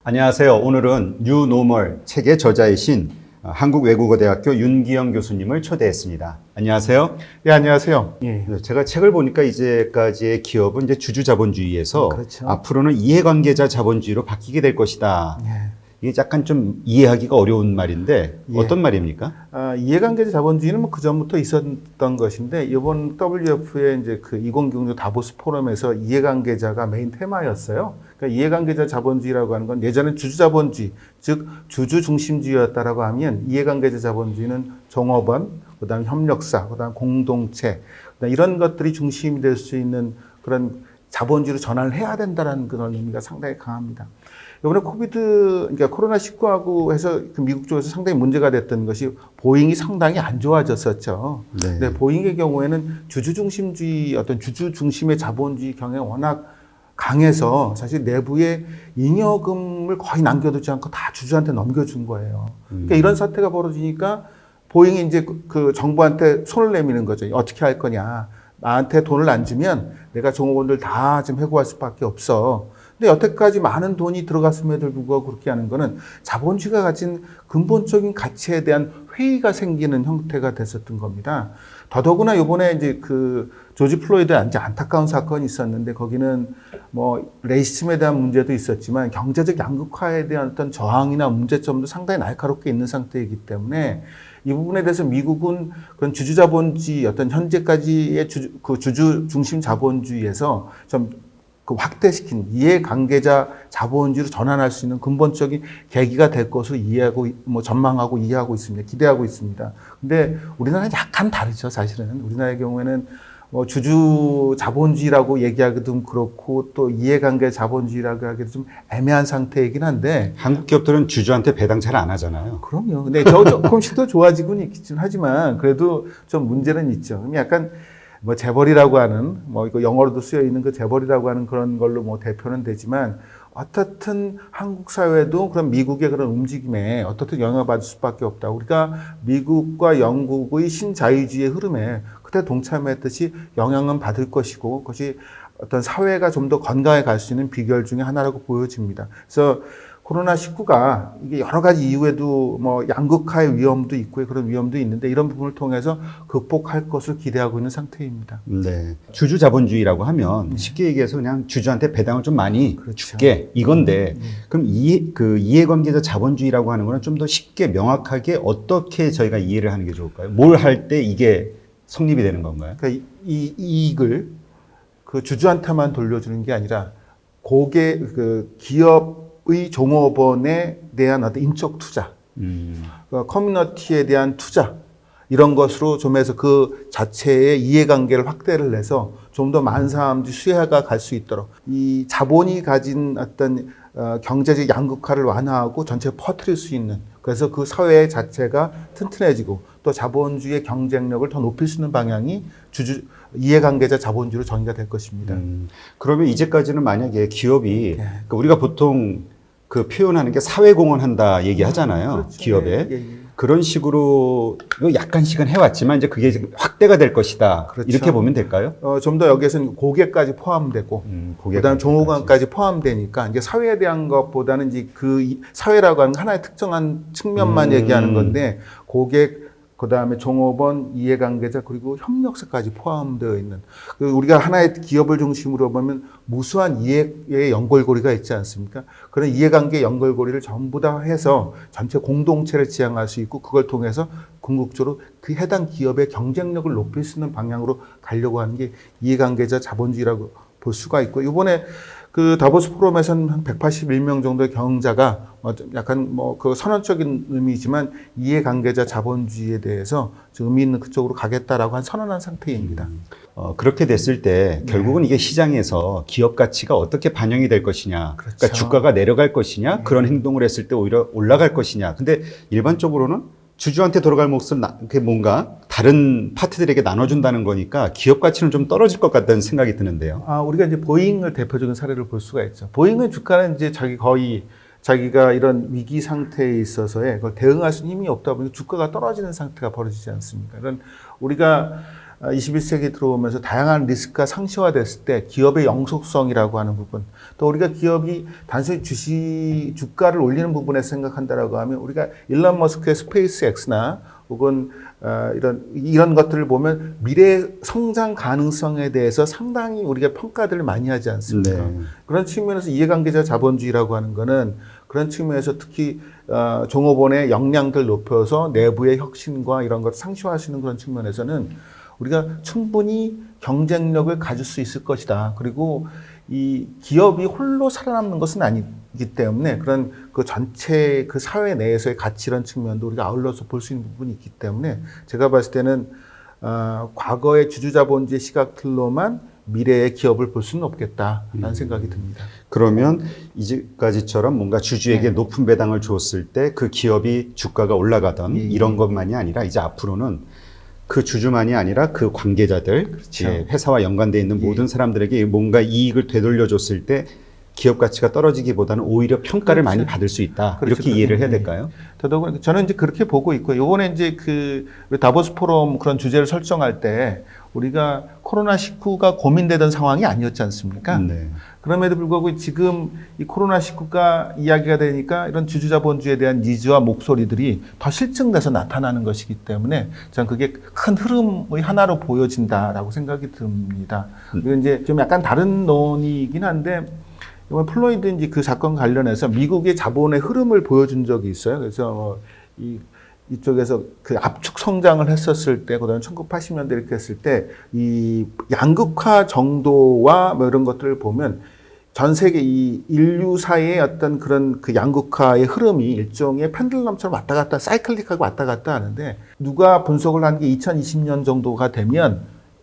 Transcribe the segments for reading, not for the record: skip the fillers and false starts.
안녕하세요. 오늘은 뉴노멀 책의 저자이신 한국외국어대학교 윤기영 교수님을 초대했습니다. 안녕하세요. 예, 안녕하세요. 예. 제가 책을 보니까 이제까지의 기업은 이제 주주자본주의에서 그렇죠. 앞으로는 이해관계자 자본주의로 바뀌게 될 것이다. 예. 이게 약간 좀 이해하기가 어려운 말인데 예. 어떤 말입니까? 이해관계자 자본주의는 뭐 그 전부터 있었던 것인데 이번 WF의 이제 그 2006 다보스 포럼에서 이해관계자가 메인 테마였어요. 그러니까 이해관계자 자본주의라고 하는 건 예전엔 주주자본주의, 즉 주주 중심주의였다라고 하면 이해관계자 자본주의는 종업원, 그다음 협력사, 그다음 공동체, 그다음 이런 것들이 중심이 될 수 있는 그런 자본주의로 전환을 해야 된다라는 그런 의미가 상당히 강합니다. 이번에 그러니까 코로나19하고 해서 그 미국 쪽에서 상당히 문제가 됐던 것이 보잉이 상당히 안 좋아졌었죠. 네. 근데 보잉의 경우에는 주주 중심주의, 어떤 주주 중심의 자본주의 경향이 워낙 강해서 사실 내부에 잉여금을 거의 남겨두지 않고 다 주주한테 넘겨준 거예요. 그러니까 이런 사태가 벌어지니까 보잉이 이제 그 정부한테 손을 내미는 거죠. 어떻게 할 거냐. 나한테 돈을 안 주면 내가 종업원들 다 좀 해고할 수밖에 없어. 근데 여태까지 많은 돈이 들어갔음에도 불구하고 그렇게 하는 거는 자본주의가 가진 근본적인 가치에 대한 회의가 생기는 형태가 됐었던 겁니다. 더더구나 이번에 이제 그 조지 플로이드 이제 안타까운 사건이 있었는데 거기는 뭐 레이시즘에 대한 문제도 있었지만 경제적 양극화에 대한 어떤 저항이나 문제점도 상당히 날카롭게 있는 상태이기 때문에 이 부분에 대해서 미국은 그런 주주자본주의 어떤 현재까지의 주주 중심 자본주의에서 좀 그 확대시킨 이해관계자 자본주의로 전환할 수 있는 근본적인 계기가 될 것으로 이해하고, 뭐 전망하고 이해하고 있습니다. 기대하고 있습니다. 근데 우리나라는 약간 다르죠, 사실은. 우리나라의 경우에는 뭐 주주 자본주의라고 얘기하기도 좀 그렇고 또 이해관계 자본주의라고 하기도 좀 애매한 상태이긴 한데 한국 기업들은 주주한테 배당 잘 안 하잖아요. 그럼요. 근데 조금씩 더 좋아지고는 있긴 하지만 그래도 좀 문제는 있죠. 그럼 약간 뭐 재벌이라고 하는 뭐 이거 영어로도 쓰여 있는 그 재벌이라고 하는 그런 걸로 뭐 대표는 되지만 어떻든 한국 사회도 그런 미국의 그런 움직임에 어떻든 영향을 받을 수밖에 없다. 우리가 미국과 영국의 신자유주의의 흐름에 그때 동참했듯이 영향은 받을 것이고 그것이 어떤 사회가 좀 더 건강해 갈 수 있는 비결 중에 하나라고 보여집니다. 그래서 코로나19가 이게 여러 가지 이후에도 뭐 양극화의 위험도 있고 그런 위험도 있는데 이런 부분을 통해서 극복할 것을 기대하고 있는 상태입니다. 네. 주주 자본주의라고 하면 쉽게 얘기해서 그냥 주주한테 배당을 좀 많이 그렇죠. 줄게 이건데 그럼 이해관계자 자본주의라고 하는 거는 좀 더 쉽게 명확하게 어떻게 저희가 이해를 하는 게 좋을까요? 뭘 할 때 이게 성립이 되는 건가요? 그러니까 이 이익을 그 주주한테만 돌려주는 게 아니라 그 기업의 종업원에 대한 어떤 인적 투자, 그 커뮤니티에 대한 투자 이런 것으로 좀 해서 그 자체의 이해관계를 확대를 해서 좀 더 많은 사람들이 수혜가 갈 수 있도록 이 자본이 가진 어떤 경제적 양극화를 완화하고 전체에 퍼뜨릴 수 있는 그래서 그 사회 자체가 튼튼해지고 또 자본주의의 경쟁력을 더 높일 수 있는 방향이 이해관계자 자본주의로 전이가 될 것입니다. 그러면 이제까지는 만약에 기업이 그러니까 우리가 보통 그 표현하는 게 사회공헌 한다 얘기하잖아요. 그렇죠. 기업에. 예. 그런 식으로 약간씩은 해왔지만 이제 그게 확대가 될 것이다. 그렇죠. 이렇게 보면 될까요? 좀 더 여기에서는 고객까지 포함되고, 그다음 종업원까지 포함되니까 이제 사회에 대한 것보다는 이제 그 사회라고 하는 하나의 특정한 측면만 얘기하는 건데 고객, 그다음에 종업원, 이해관계자 그리고 협력사까지 포함되어 있는 우리가 하나의 기업을 중심으로 보면 무수한 이해의 연결고리가 있지 않습니까? 그런 이해관계 연결고리를 전부 다 해서 전체 공동체를 지향할 수 있고 그걸 통해서 궁극적으로 그 해당 기업의 경쟁력을 높일 수 있는 방향으로 가려고 하는 게 이해관계자 자본주의라고 볼 수가 있고 이번에 그 다보스 포럼에서는 한 181명 정도의 경영자가 약간 뭐 그 선언적인 의미지만 이해관계자 자본주의에 대해서 의미 있는 그쪽으로 가겠다라고 한 선언한 상태입니다. 그렇게 됐을 때 결국은 이게 시장에서 기업 가치가 어떻게 반영이 될 것이냐, 그렇죠. 그러니까 주가가 내려갈 것이냐, 그런 행동을 했을 때 오히려 올라갈 것이냐. 근데 일반적으로는 주주한테 돌아갈 몫을 뭔가 다른 파트들에게 나눠준다는 거니까 기업 가치는 좀 떨어질 것 같다는 생각이 드는데요. 우리가 이제 보잉을 대표적인 사례를 볼 수가 있죠. 보잉의 주가는 이제 자기가 이런 위기 상태에 있어서의 그걸 대응할 수 있는 힘이 없다 보니 주가가 떨어지는 상태가 벌어지지 않습니까? 우리가 21세기 들어오면서 다양한 리스크가 상시화됐을 때 기업의 영속성이라고 하는 부분, 또 우리가 기업이 단순히 주가를 올리는 부분에 생각한다라고 하면 우리가 일론 머스크의 스페이스 X나 혹은 이런 것들을 보면 미래 성장 가능성에 대해서 상당히 우리가 평가들을 많이 하지 않습니까? 네. 그런 측면에서 이해관계자 자본주의라고 하는 거는 그런 측면에서 특히 종업원의 역량들 높여서 내부의 혁신과 이런 것 상시화하시는 그런 측면에서는 우리가 충분히 경쟁력을 가질 수 있을 것이다. 그리고 이 기업이 홀로 살아남는 것은 아니기 때문에 그런 그 전체 그 사회 내에서의 가치 이런 측면도 우리가 아울러서 볼 수 있는 부분이 있기 때문에 제가 봤을 때는 과거의 주주자본주의 시각틀로만 미래의 기업을 볼 수는 없겠다라는 생각이 듭니다. 그러면 이제까지처럼 뭔가 주주에게 네. 높은 배당을 줬을 때 그 기업이 주가가 올라가던 예, 이런 것만이 아니라 이제 앞으로는 그 주주만이 아니라 그 관계자들, 그렇죠. 예, 회사와 연관되어 있는 예. 모든 사람들에게 뭔가 이익을 되돌려줬을 때 기업 가치가 떨어지기보다는 오히려 평가를 그렇죠. 많이 받을 수 있다. 그렇죠. 이렇게 이해를 해야 예. 될까요? 더더군다나 저는 이제 그렇게 보고 있고요. 이번에 이제 우리 다보스 포럼 그런 주제를 설정할 때 우리가 코로나19가 고민되던 상황이 아니었지 않습니까? 네. 그럼에도 불구하고 지금 이 코로나19가 이야기가 되니까 이런 주주자본주의에 대한 니즈와 목소리들이 더 실증돼서 나타나는 것이기 때문에 저는 그게 큰 흐름의 하나로 보여진다라고 생각이 듭니다. 그리고 이제 좀 약간 다른 논의이긴 한데 이번 플로이드 이제 그 사건 관련해서 미국의 자본의 흐름을 보여준 적이 있어요. 그래서 이쪽에서 그 압축 성장을 했었을 때, 그다음에 1980년대 이렇게 했을 때, 이 양극화 정도와 뭐 이런 것들을 보면 전 세계 이 인류사의 어떤 그런 그 양극화의 흐름이 일종의 펜들럼처럼 왔다 갔다, 사이클릭하고 왔다 갔다 하는데, 누가 분석을 한 게 2020년 정도가 되면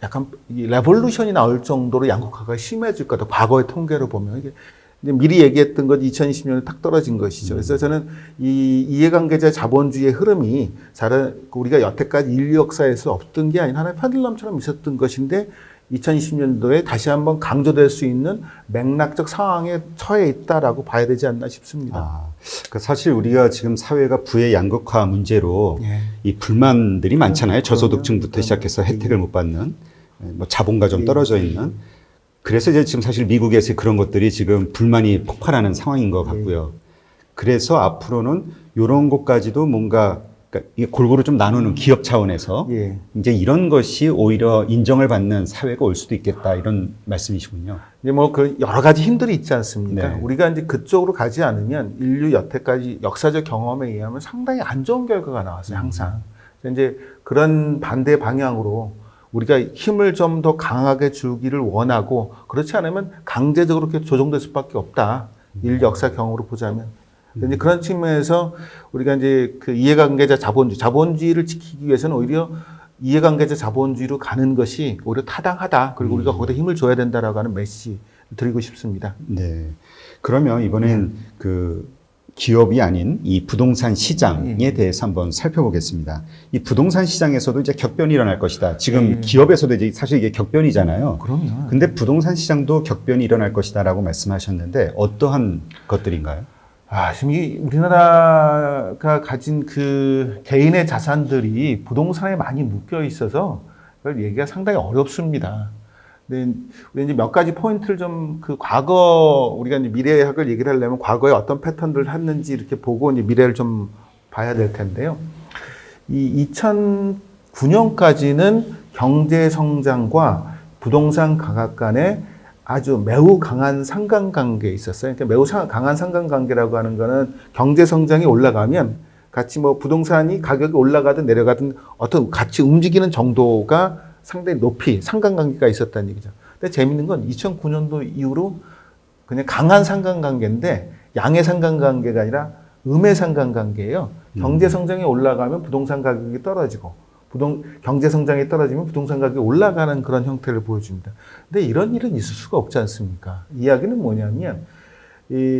약간 이 레볼루션이 나올 정도로 양극화가 심해질 거다. 과거의 통계로 보면. 이게 미리 얘기했던 건 2020년에 탁 떨어진 것이죠. 그래서 저는 이 이해관계자 자본주의의 흐름이 우리가 여태까지 인류 역사에서 없던 게 아닌 하나의 펜들럼처럼 있었던 것인데 2020년도에 다시 한번 강조될 수 있는 맥락적 상황에 처해 있다라고 봐야 되지 않나 싶습니다. 그러니까 사실 우리가 지금 사회가 부의 양극화 문제로 예. 이 불만들이 많잖아요. 저소득층부터 그럼요. 시작해서 혜택을 못 받는, 뭐 자본과 좀 떨어져 있는. 그래서 이제 지금 사실 미국에서 그런 것들이 지금 불만이 폭발하는 상황인 것 같고요. 그래서 앞으로는 이런 것까지도 뭔가 그러니까 이게 골고루 좀 나누는 기업 차원에서 예. 이제 이런 것이 오히려 인정을 받는 사회가 올 수도 있겠다 이런 말씀이시군요. 이제 뭐 그 여러 가지 힘들이 있지 않습니까? 네. 우리가 이제 그쪽으로 가지 않으면 인류 여태까지 역사적 경험에 의하면 상당히 안 좋은 결과가 나왔어요, 항상. 이제 그런 반대 방향으로 우리가 힘을 좀 더 강하게 주기를 원하고 그렇지 않으면 강제적으로 그렇게 조정될 수밖에 없다. 인류 역사 경험으로 보자면. 이제 그런 측면에서 우리가 이제 그 이해관계자 자본주의를 지키기 위해서는 오히려 이해관계자 자본주의로 가는 것이 오히려 타당하다. 그리고 우리가 거기다 힘을 줘야 된다라고 하는 메시지 드리고 싶습니다. 네. 그러면 이번엔 그 기업이 아닌 이 부동산 시장에 대해서 한번 살펴보겠습니다. 이 부동산 시장에서도 이제 격변이 일어날 것이다. 지금 기업에서도 이제 사실 이게 격변이잖아요. 그럼요. 근데 부동산 시장도 격변이 일어날 것이다라고 말씀하셨는데 어떠한 것들인가요? 지금 이 우리나라가 가진 그 개인의 자산들이 부동산에 많이 묶여 있어서 그걸 얘기가 상당히 어렵습니다. 근데 우리 이제 몇 가지 포인트를 좀 그 과거 우리가 이제 미래학을 얘기를 하려면 과거에 어떤 패턴들을 했는지 이렇게 보고 이제 미래를 좀 봐야 될 텐데요. 이 2009년까지는 경제 성장과 부동산 가격 간에 아주 매우 강한 상관관계에 있었어요. 그러니까 매우 강한 상관관계라고 하는 거는 경제 성장이 올라가면 같이 뭐 부동산이 가격이 올라가든 내려가든 어떤 같이 움직이는 정도가 상당히 높이 상관관계가 있었다는 얘기죠. 근데 재밌는 건 2009년도 이후로 그냥 강한 상관관계인데 양의 상관관계가 아니라 음의 상관관계예요. 경제 성장이 올라가면 부동산 가격이 떨어지고 경제 성장이 떨어지면 부동산 가격이 올라가는 그런 형태를 보여줍니다. 근데 이런 일은 있을 수가 없지 않습니까? 이야기는 뭐냐면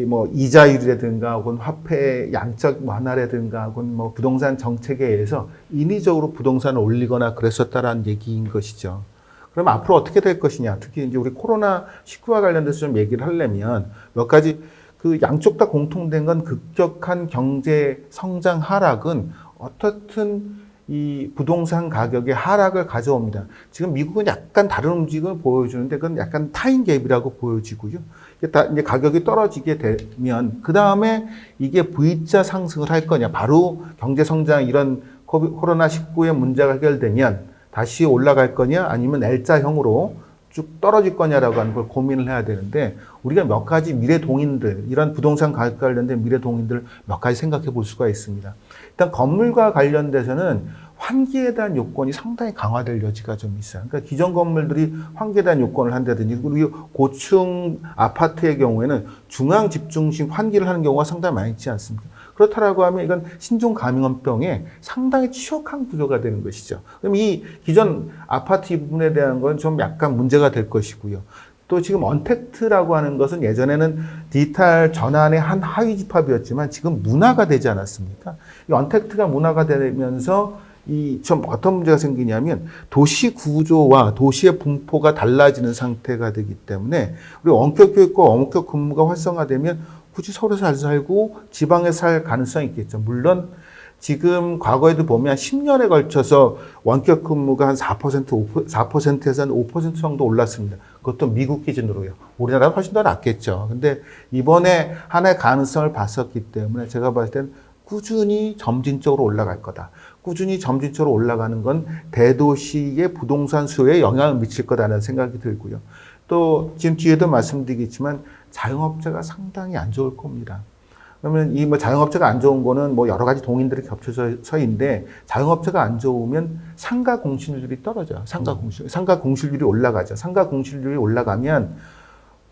뭐 이자율이라든가 혹은 화폐 양적 완화라든가 혹은 뭐 부동산 정책에 의해서 인위적으로 부동산을 올리거나 그랬었다라는 얘기인 것이죠. 그럼 앞으로 어떻게 될 것이냐? 특히 이제 우리 코로나19와 관련돼서 좀 얘기를 하려면 몇 가지 그 양쪽 다 공통된 건 급격한 경제 성장 하락은 어떻든 이 부동산 가격의 하락을 가져옵니다. 지금 미국은 약간 다른 움직임을 보여주는데 그건 약간 타임 갭이라고 보여지고요. 이제 가격이 떨어지게 되면 그 다음에 이게 V자 상승을 할 거냐, 바로 경제 성장 이런 코로나19의 문제가 해결되면 다시 올라갈 거냐, 아니면 L자형으로 쭉 떨어질 거냐라고 하는 걸 고민을 해야 되는데, 우리가 몇 가지 미래 동인들, 이런 부동산 가격 관련된 미래 동인들 몇 가지 생각해 볼 수가 있습니다. 일단 건물과 관련돼서는 환기에 대한 요건이 상당히 강화될 여지가 좀 있어요. 그러니까 기존 건물들이 환기에 대한 요건을 한다든지, 그리고 고층 아파트의 경우에는 중앙 집중식 환기를 하는 경우가 상당히 많이 있지 않습니까? 그렇다라고 하면 이건 신종 감염병에 상당히 취약한 구조가 되는 것이죠. 그럼 이 기존 아파트 이 부분에 대한 건 좀 약간 문제가 될 것이고요. 또 지금 언택트라고 하는 것은 예전에는 디지털 전환의 한 하위 집합이었지만 지금 문화가 되지 않았습니까? 이 언택트가 문화가 되면서 이 좀 어떤 문제가 생기냐면 도시 구조와 도시의 분포가 달라지는 상태가 되기 때문에 우리 원격 교육과 원격 근무가 활성화되면 굳이 서울에서 잘 살고 지방에 살 가능성이 있겠죠. 물론 지금 과거에도 보면 10년에 걸쳐서 원격 근무가 한 4%에서 한 5% 정도 올랐습니다. 그것도 미국 기준으로요. 우리나라는 훨씬 더 낫겠죠. 근데 이번에 하나의 가능성을 봤었기 때문에 제가 봤을 때는 꾸준히 점진적으로 올라갈 거다. 꾸준히 점진적으로 올라가는 건 대도시의 부동산 수요에 영향을 미칠 거다라는 생각이 들고요. 또 지금 뒤에도 말씀드리겠지만 자영업자가 상당히 안 좋을 겁니다. 그러면 이 뭐 자영업자가 안 좋은 거는 뭐 여러 가지 동인들이 겹쳐서인데, 자영업자가 안 좋으면 상가 공실률이 떨어져요. 상가 공실률이 올라가죠. 상가 공실률이 올라가면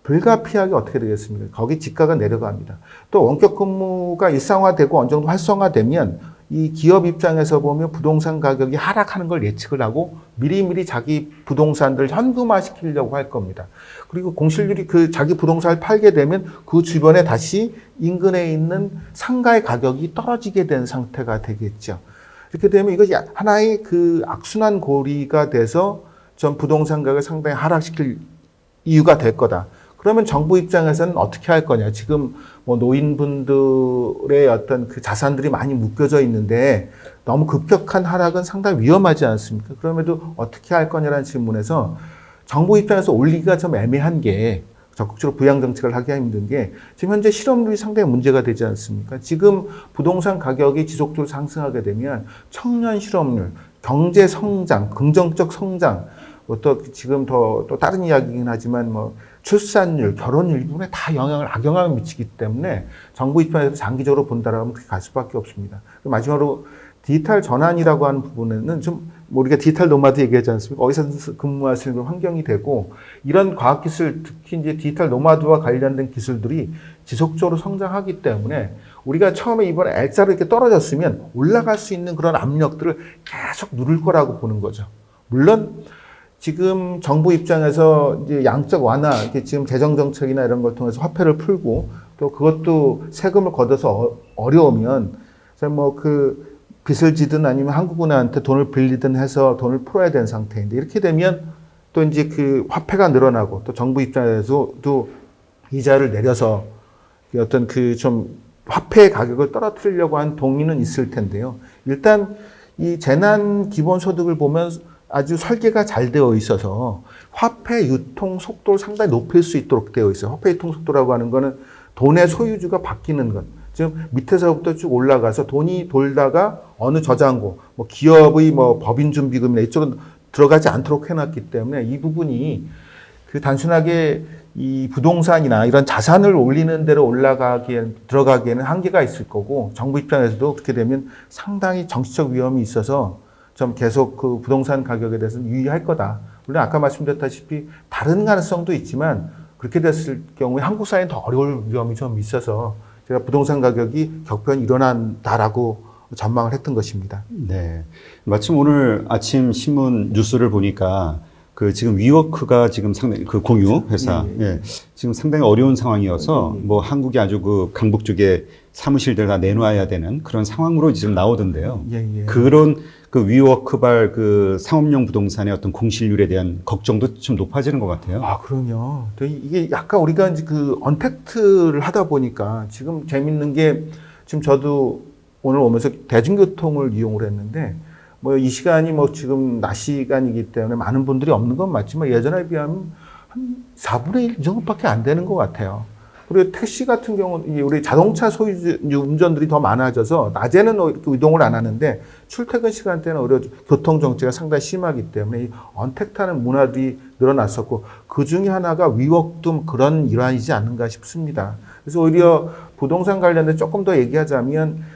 불가피하게 어떻게 되겠습니까? 거기 집가가 내려갑니다. 또 원격 근무가 일상화되고 어느 정도 활성화되면 이 기업 입장에서 보면 부동산 가격이 하락하는 걸 예측을 하고 미리미리 자기 부동산들을 현금화 시키려고 할 겁니다. 그리고 공실률이 그 자기 부동산을 팔게 되면 그 주변에 다시 인근에 있는 상가의 가격이 떨어지게 된 상태가 되겠죠. 이렇게 되면 이것이 하나의 그 악순환 고리가 돼서 전 부동산 가격을 상당히 하락시킬 이유가 될 거다. 그러면 정부 입장에서는 어떻게 할 거냐. 지금 뭐 노인분들의 어떤 그 자산들이 많이 묶여져 있는데 너무 급격한 하락은 상당히 위험하지 않습니까? 그럼에도 어떻게 할 거냐라는 질문에서 정부 입장에서 올리기가 좀 애매한 게, 적극적으로 부양 정책을 하기가 힘든 게 지금 현재 실업률이 상당히 문제가 되지 않습니까? 지금 부동산 가격이 지속적으로 상승하게 되면 청년 실업률, 경제 성장, 긍정적 성장, 또 지금 또 다른 이야기긴 하지만 뭐 출산율, 결혼율 이 부분에 다 악영향을 미치기 때문에 정부 입장에서 장기적으로 본다라면 그렇게 갈 수밖에 없습니다. 마지막으로 디지털 전환이라고 하는 부분에는 좀 우리가 디지털 노마드 얘기하지 않습니까? 어디서 근무할 수 있는 환경이 되고, 이런 과학기술, 특히 이제 디지털 노마드와 관련된 기술들이 지속적으로 성장하기 때문에 우리가 처음에 이번에 L자로 이렇게 떨어졌으면 올라갈 수 있는 그런 압력들을 계속 누를 거라고 보는 거죠. 물론 지금 정부 입장에서 이제 양적 완화, 이렇게 지금 재정정책이나 이런 걸 통해서 화폐를 풀고, 또 그것도 세금을 걷어서 어려우면, 뭐 그 빚을 지든 아니면 한국은행한테 돈을 빌리든 해서 돈을 풀어야 되는 상태인데, 이렇게 되면 또 이제 그 화폐가 늘어나고, 또 정부 입장에서도 이자를 내려서 어떤 그 좀 화폐의 가격을 떨어뜨리려고 한 동의는 있을 텐데요. 일단 이 재난 기본소득을 보면 아주 설계가 잘 되어 있어서 화폐 유통 속도를 상당히 높일 수 있도록 되어 있어요. 화폐 유통 속도라고 하는 거는 돈의 소유주가 바뀌는 것. 지금 밑에서부터 쭉 올라가서 돈이 돌다가 어느 저장고, 뭐 기업의 뭐 법인준비금이나 이쪽은 들어가지 않도록 해놨기 때문에 이 부분이 그 단순하게 이 부동산이나 이런 자산을 올리는 대로 들어가기에는 한계가 있을 거고, 정부 입장에서도 그렇게 되면 상당히 정치적 위험이 있어서 좀 계속 그 부동산 가격에 대해서는 유의할 거다. 물론 아까 말씀드렸다시피 다른 가능성도 있지만 그렇게 됐을 경우에 한국 사회는 더 어려울 위험이 좀 있어서 제가 부동산 가격이 격변이 일어난다라고 전망을 했던 것입니다. 네. 마침 오늘 아침 신문 뉴스를 보니까 그 지금 위워크가 지금 상당히 그 공유 회사 예. 지금 상당히 어려운 상황이어서 뭐 한국이 아주 그 강북 쪽에 사무실들 다 내놔야 되는 그런 상황으로 지금 나오던데요. 그런 그 위워크발 그 상업용 부동산의 어떤 공실률에 대한 걱정도 좀 높아지는 것 같아요. 아, 그럼요. 이게 약간 우리가 이제 그 언택트를 하다 보니까 지금 재밌는 게, 지금 저도 오늘 오면서 대중교통을 이용을 했는데 뭐 이 시간이 뭐 지금 낮 시간이기 때문에 많은 분들이 없는 건 맞지만 예전에 비하면 한 4분의 1 정도밖에 안 되는 것 같아요. 그리고 택시 같은 경우는 우리 자동차 소유 운전들이 더 많아져서 낮에는 이동을 안 하는데 출퇴근 시간대는 오히려 교통 정체가 상당히 심하기 때문에 이 언택트하는 문화들이 늘어났었고 그 중에 하나가 위웍도 그런 일환이지 않는가 싶습니다. 그래서 오히려 부동산 관련해 조금 더 얘기하자면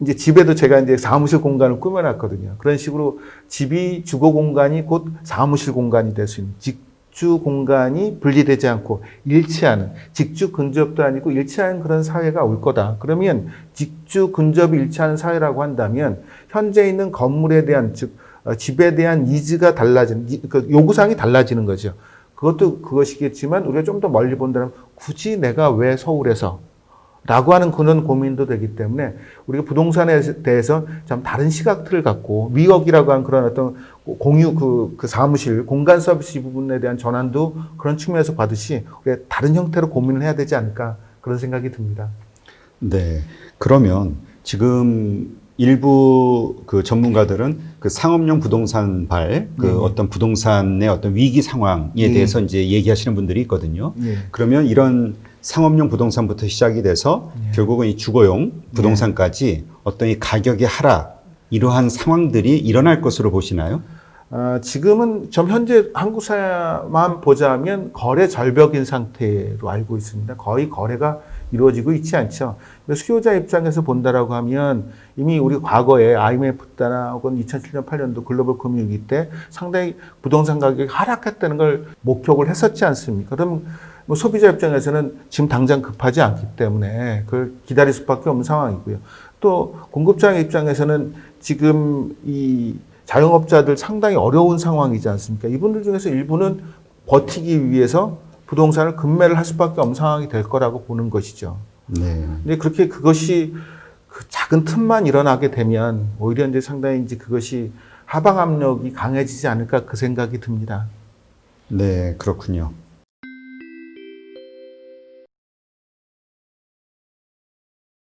이제 집에도 제가 이제 사무실 공간을 꾸며놨거든요. 그런 식으로 집이 주거 공간이 곧 사무실 공간이 될 수 있는 직주 공간이 분리되지 않고 일치하는 직주 근접도 아니고 일치하는 그런 사회가 올 거다. 그러면 직주 근접이 일치하는 사회라고 한다면 현재 있는 건물에 대한 즉 집에 대한 니즈가 달라지는 그 요구사항이 달라지는 거죠. 그것도 그것이겠지만 우리가 좀 더 멀리 본다면 굳이 내가 왜 서울에서 라고 하는 그런 고민도 되기 때문에 우리가 부동산에 대해서 좀 다른 시각들을 갖고 위역이라고 하는 그런 어떤 공유 그 사무실 공간 서비스 부분에 대한 전환도 그런 측면에서 받듯이 우리가 다른 형태로 고민을 해야 되지 않을까 그런 생각이 듭니다. 네. 그러면 지금 일부 그 전문가들은 그 상업용 부동산 어떤 부동산의 어떤 위기 상황에 대해서 이제 얘기하시는 분들이 있거든요. 그러면 이런 상업용 부동산부터 시작이 돼서 결국은 이 주거용 부동산까지 어떤 이 가격의 하락 이러한 상황들이 일어날 것으로 보시나요? 지금은 좀 현재 한국 사회만 보자면 거래 절벽인 상태로 알고 있습니다. 거의 거래가 이루어지고 있지 않죠. 수요자 입장에서 본다라고 하면 이미 우리 과거에 IMF 때나 혹은 2007년 8년도 글로벌 금융위기 때 상당히 부동산 가격이 하락했다는 걸 목격을 했었지 않습니까? 그럼 뭐 소비자 입장에서는 지금 당장 급하지 않기 때문에 그걸 기다릴 수밖에 없는 상황이고요. 또 공급자 입장에서는 지금 이 자영업자들 상당히 어려운 상황이지 않습니까? 이분들 중에서 일부는 버티기 위해서 부동산을 급매를 할 수밖에 없는 상황이 될 거라고 보는 것이죠. 네. 근데 그렇게 그것이 그 작은 틈만 일어나게 되면 오히려 이제 상당히 이제 그것이 하방 압력이 강해지지 않을까 그 생각이 듭니다. 네, 그렇군요.